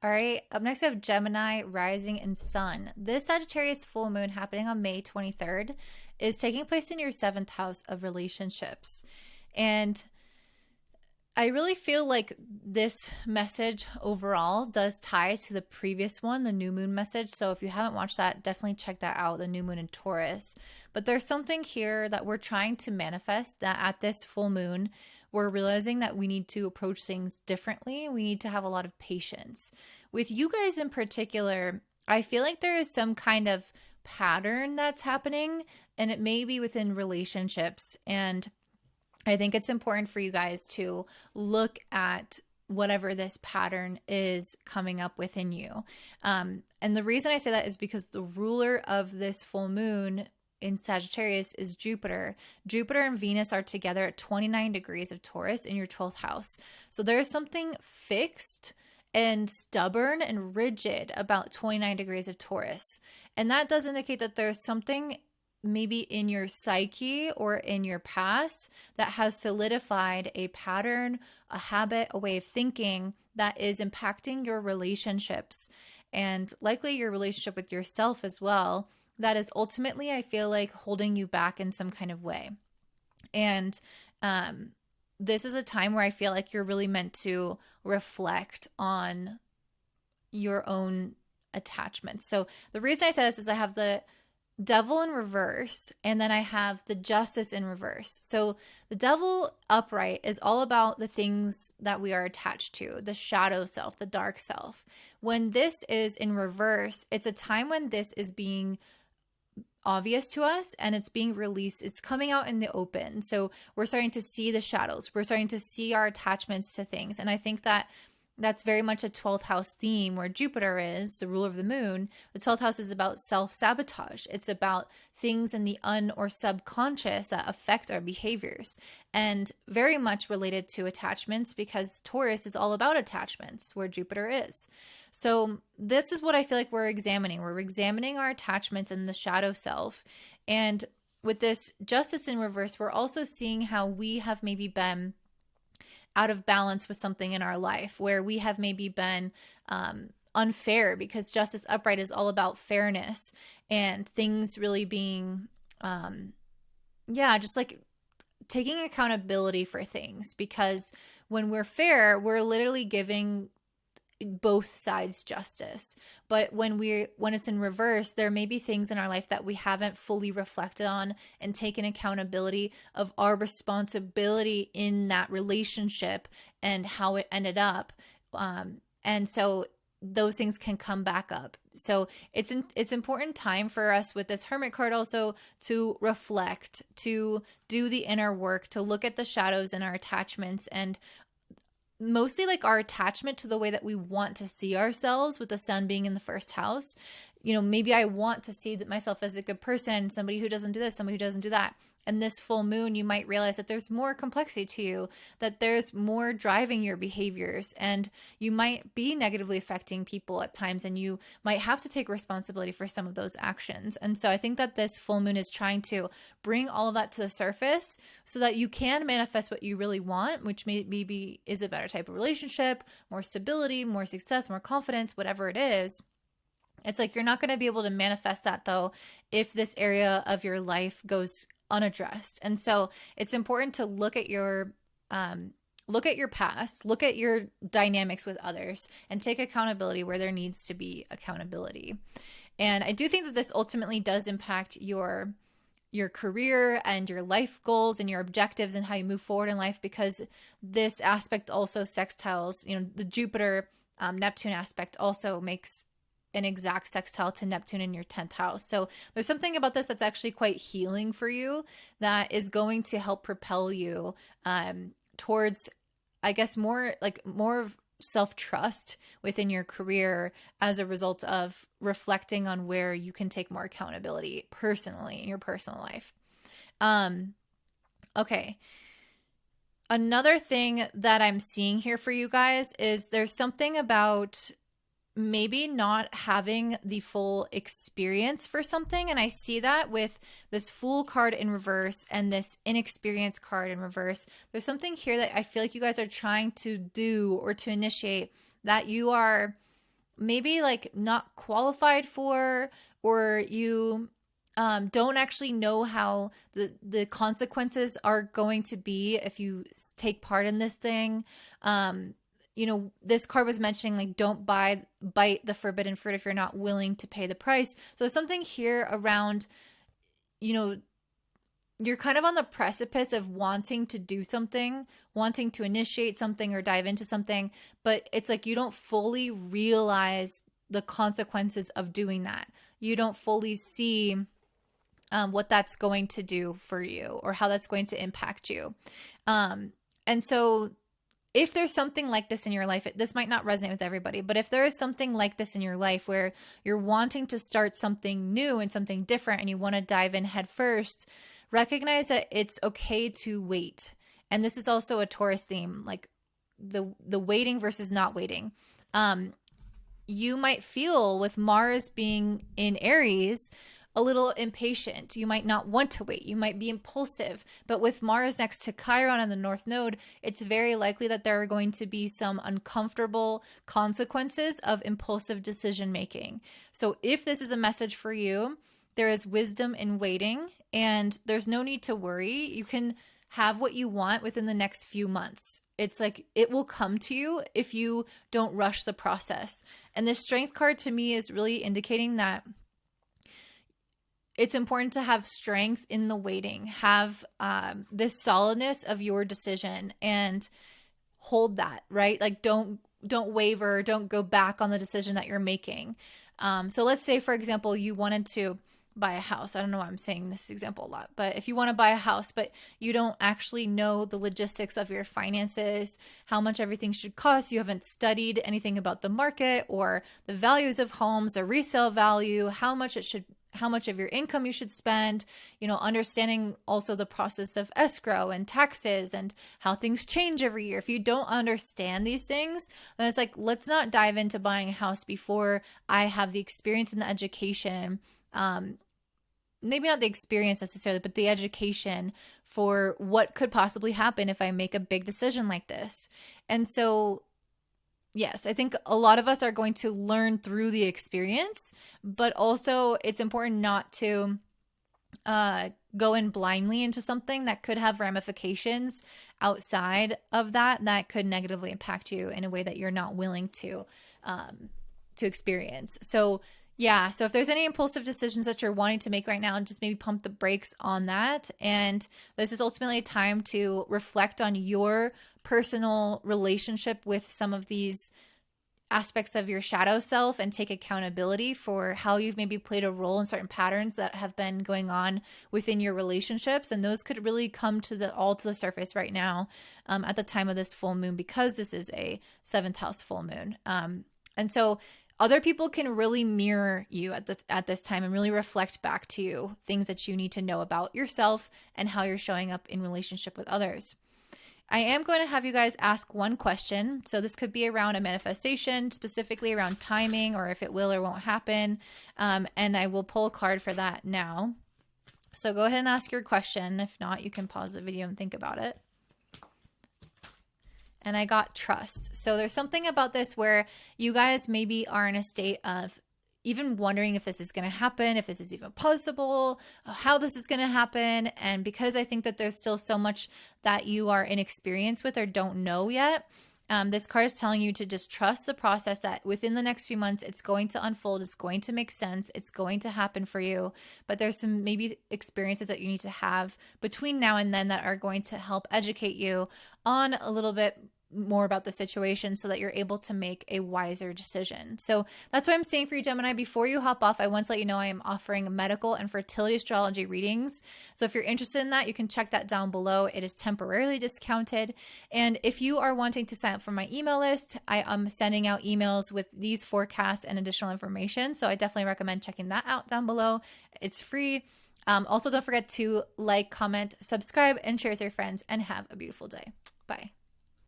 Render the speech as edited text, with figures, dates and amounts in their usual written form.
All right, up next we have Gemini, rising, and sun. This Sagittarius full moon happening on May 23rd is taking place in your seventh house of relationships. And I really feel like this message overall does tie to the previous one, the new moon message. So if you haven't watched that, definitely check that out, the new moon in Taurus. But there's something here that we're trying to manifest, that at this full moon, we're realizing that we need to approach things differently. We need to have a lot of patience. With you guys in particular, I feel like there is some kind of pattern that's happening, and it may be within relationships. And I think it's important for you guys to look at whatever this pattern is coming up within you. And the reason I say that is because the ruler of this full moon in Sagittarius is Jupiter. Jupiter and Venus are together at 29 degrees of Taurus in your 12th house. So there is something fixed and stubborn and rigid about 29 degrees of Taurus. And that does indicate that there's something maybe in your psyche or in your past that has solidified a pattern, a habit, a way of thinking that is impacting your relationships and likely your relationship with yourself as well. That is ultimately, I feel like, holding you back in some kind of way. And this is a time where I feel like you're really meant to reflect on your own attachments. So the reason I say this is I have the Devil in reverse, and then I have the Justice in reverse. So the Devil upright is all about the things that we are attached to, the shadow self, the dark self. When this is in reverse, it's a time when this is being obvious to us and it's being released. It's coming out in the open. So we're starting to see the shadows. We're starting to see our attachments to things. And I think that that's very much a 12th house theme where Jupiter is the ruler of the moon. The 12th house is about self-sabotage. It's about things in the or subconscious that affect our behaviors, and very much related to attachments because Taurus is all about attachments where Jupiter is. So this is what I feel like we're examining. We're examining our attachments and the shadow self. And with this Justice in reverse, we're also seeing how we have maybe been out of balance with something in our life, where we have maybe been unfair, because Justice upright is all about fairness and things really being, just like taking accountability for things. Because when we're fair, we're literally giving both sides justice. But when it's in reverse, there may be things in our life that we haven't fully reflected on and taken accountability of our responsibility in that relationship and how it ended up. And so those things can come back up. So it's important time for us with this Hermit card also to reflect, to do the inner work, to look at the shadows and our attachments, and mostly like our attachment to the way that we want to see ourselves, with the sun being in the first house. You know, maybe I want to see myself as a good person, somebody who doesn't do this, somebody who doesn't do that. And this full moon, you might realize that there's more complexity to you, that there's more driving your behaviors, and you might be negatively affecting people at times, and you might have to take responsibility for some of those actions. And so I think that this full moon is trying to bring all of that to the surface so that you can manifest what you really want, which maybe is a better type of relationship, more stability, more success, more confidence, whatever it is. It's like you're not going to be able to manifest that, though, if this area of your life goes unaddressed. And so it's important to look at your past, look at your dynamics with others, and take accountability where there needs to be accountability. And I do think that this ultimately does impact your career and your life goals and your objectives and how you move forward in life, because this aspect also sextiles, the Jupiter Neptune aspect also makes an exact sextile to Neptune in your 10th house. So there's something about this that's actually quite healing for you, that is going to help propel you towards, I guess, more of self-trust within your career as a result of reflecting on where you can take more accountability personally in your personal life. Okay. Another thing that I'm seeing here for you guys is there's something about maybe not having the full experience for something. And I see that with this Fool card in reverse and this Inexperienced card in reverse. There's something here that I feel like you guys are trying to do or to initiate that you are maybe like not qualified for, or you don't actually know how the consequences are going to be if you take part in this thing. You know, this card was mentioning like don't bite the forbidden fruit if you're not willing to pay the price. So something here around, you know, you're kind of on the precipice of wanting to do something, wanting to initiate something or dive into something, but it's like you don't fully realize the consequences of doing that. You don't fully see what that's going to do for you or how that's going to impact you. And so if there's something like this in your life, this might not resonate with everybody, but if there is something like this in your life where you're wanting to start something new and something different and you want to dive in head first, recognize that it's okay to wait. And this is also a Taurus theme, like the waiting versus not waiting. You might feel with Mars being in Aries, a little impatient. You might not want to wait. You might be impulsive. But with Mars next to Chiron on the North Node, it's very likely that there are going to be some uncomfortable consequences of impulsive decision making. So if this is a message for you, there is wisdom in waiting, and there's no need to worry. You can have what you want within the next few months. It's like it will come to you if you don't rush the process. And this Strength card to me is really indicating that it's important to have strength in the waiting, have this solidness of your decision and hold that, right? Like don't waver, don't go back on the decision that you're making. So let's say, for example, you wanted to buy a house. I don't know why I'm saying this example a lot, but if you want to buy a house, but you don't actually know the logistics of your finances, how much everything should cost, you haven't studied anything about the market or the values of homes, the resale value, how much of your income you should spend, you know, understanding also the process of escrow and taxes and how things change every year. If you don't understand these things, then it's like, let's not dive into buying a house before I have the experience and the education. Maybe not the experience necessarily, but the education for what could possibly happen if I make a big decision like this. And so yes, I think a lot of us are going to learn through the experience, but also it's important not to go in blindly into something that could have ramifications outside of that could negatively impact you in a way that you're not willing to experience. So yeah, so if there's any impulsive decisions that you're wanting to make right now, just maybe pump the brakes on that. And this is ultimately a time to reflect on your personal relationship with some of these aspects of your shadow self and take accountability for how you've maybe played a role in certain patterns that have been going on within your relationships. And those could really come to the surface right now at the time of this full moon, because this is a 7th house full moon. And so other people can really mirror you at this time and really reflect back to you things that you need to know about yourself and how you're showing up in relationship with others. I am going to have you guys ask one question. So this could be around a manifestation, specifically around timing or if it will or won't happen. And I will pull a card for that now. So go ahead and ask your question. If not, you can pause the video and think about it. And I got trust. So there's something about this where you guys maybe are in a state of even wondering if this is going to happen, if this is even possible, how this is going to happen. And because I think that there's still so much that you are inexperienced with or don't know yet, this card is telling you to just trust the process, that within the next few months, it's going to unfold. It's going to make sense. It's going to happen for you. But there's some maybe experiences that you need to have between now and then that are going to help educate you on a little bit more about the situation so that you're able to make a wiser decision. So that's what I'm saying for you, Gemini. Before you hop off, I want to let you know I am offering medical and fertility astrology readings. So if you're interested in that, you can check that down below. It is temporarily discounted. And if you are wanting to sign up for my email list, I am sending out emails with these forecasts and additional information. So I definitely recommend checking that out down below. It's free. Also, don't forget to like, comment, subscribe, and share with your friends, and have a beautiful day. Bye.